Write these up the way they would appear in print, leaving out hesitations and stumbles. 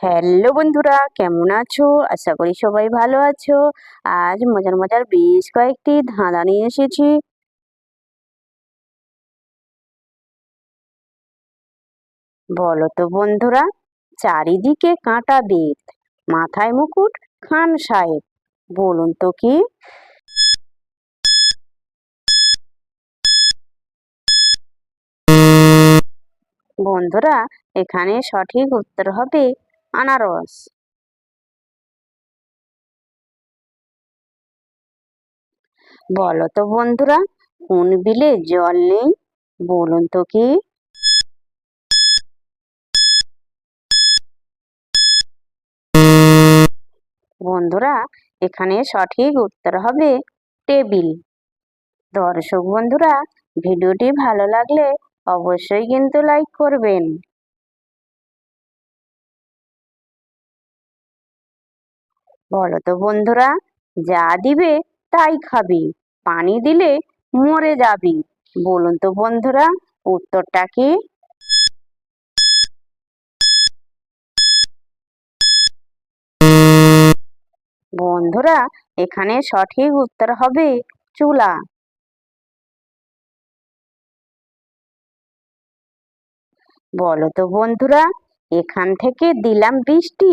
Hello বন্ধুরা, কেমন আছো? আশা করি সবাই ভালো আছো। আজ মজার মজার বেশ কয়েকটি ধাঁধা নিয়ে এসেছি। বলো তো বন্ধুরা, চারিদিকে কাঁটা বেত, মাথায় মুকুট, খান সাহেব, বলুন তো কি? বন্ধুরা, এখানে সঠিক উত্তর হবে আনারস। বলো তো বন্ধুরা, কোন বিলে জল নেই? বলুন তো কি? বন্ধুরা, এখানে সঠিক উত্তর হবে টেবিল। দর্শক বন্ধুরা, ভিডিওটি ভালো লাগলে অবশ্যই কিন্তু লাইক করবেন। বলো তো বন্ধুরা, যা দিবে তাই খাবি, পানি দিলে মরে যাবি, বলুন তো বন্ধুরা, উত্তরটা কি? বন্ধুরা, এখানে সঠিক উত্তর হবে চুলা। বলো তো বন্ধুরা, এখান থেকে দিলাম বৃষ্টি,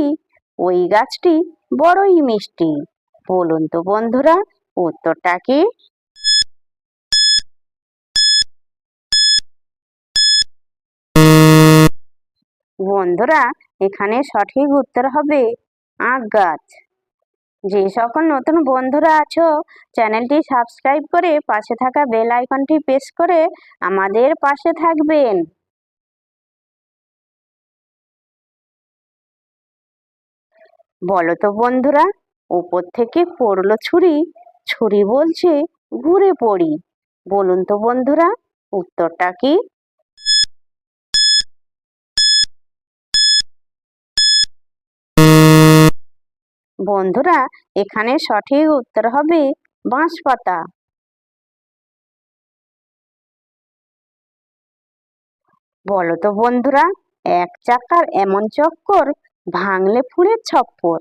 ওই গাছটি বড়ই মিষ্টি, বলুন তো বন্ধুরা, উত্তরটা কি? বন্ধুরা, এখানে সঠিক উত্তর হবে আখ গাছ। যে সকল নতুন বন্ধুরা আছো, চ্যানেলটি সাবস্ক্রাইব করে পাশে থাকা বেল আইকনটি প্রেস করে আমাদের পাশে থাকবেন। বলো তো বন্ধুরা, উপর থেকে পড়লো ছুরি, ছুরি বলছে ঘুরে পড়ি, বলুন তো বন্ধুরা, উত্তরটা কি? বন্ধুরা, এখানে সঠিক উত্তর হবে বাঁশ পাতা। বলো তো বন্ধুরা, এক চাকার এমন চক্কর, ভাঙলে ফুঁড়ে ছপ্পর,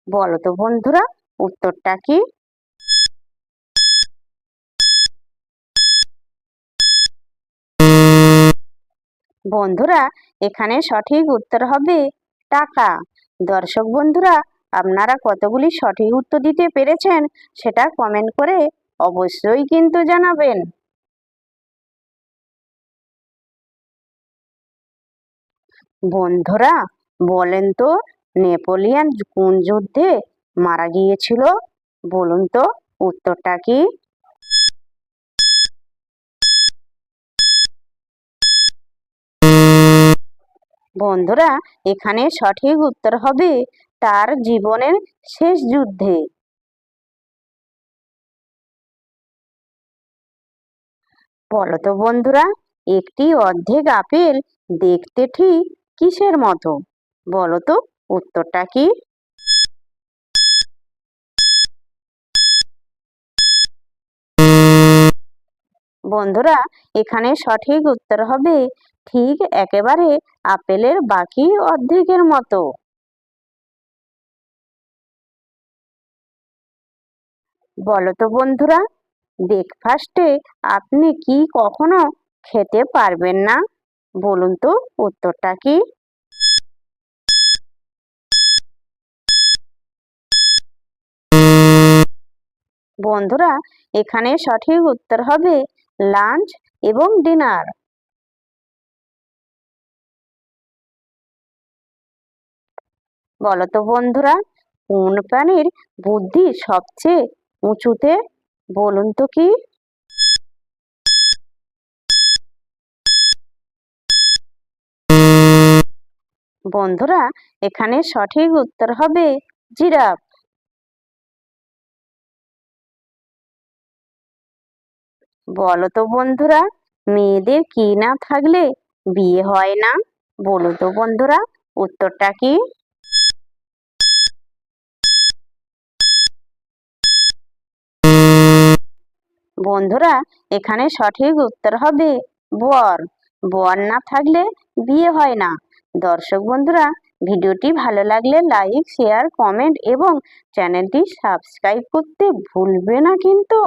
বলো তো বন্ধুরা, উত্তরটা কি? বন্ধুরা, এখানে সঠিক উত্তর হবে টাকা। দর্শক বন্ধুরা, আপনারা কতগুলি সঠিক উত্তর দিতে পেরেছেন সেটা কমেন্ট করে অবশ্যই কিন্তু জানাবেন। বন্ধুরা, বলেন তো, নেপোলিয়ন কোন যুদ্ধে মারা গিয়েছিল? বলুন তো, উত্তরটা কি? বন্ধুরা, এখানে সঠিক উত্তর হবে তার জীবনের শেষ যুদ্ধে। বলো তো বন্ধুরা, একটি অর্ধেক আপেল দেখতে ঠিক কিসের মতো? বলো তো, উত্তরটা কি? বন্ধুরা, এখানে সঠিক উত্তর হবে ঠিক একেবারে আপেলের বাকি অর্ধেকের মতো। বলো তো বন্ধুরা, ব্রেকফাস্টে আপনি কি কখনো খেতে পারবেন না? বলুন তো, উত্তরটা কি? বন্ধুরা, এখানে সঠিক উত্তর হবে লাঞ্চ এবং ডিনার। বলো তো বন্ধুরা, কোন প্রাণীর বুদ্ধি সবচেয়ে উঁচুতে? বলুন তো কি? বন্ধুরা, এখানে সঠিক উত্তর হবে জিরাফ। বলো তো বন্ধুরা, মেয়েদের কি না থাকলে বিয়ে হয় না? বলো তো বন্ধুরা, উত্তরটা কি? বন্ধুরা, এখানে সঠিক উত্তর হবে বর। বর না থাকলে বিয়ে হয় না। দর্শক বন্ধুরা, ভিডিওটি ভালো লাগলে লাইক, শেয়ার, কমেন্ট এবং চ্যানেলটি সাবস্ক্রাইব করতে ভুলবে না কিন্তু।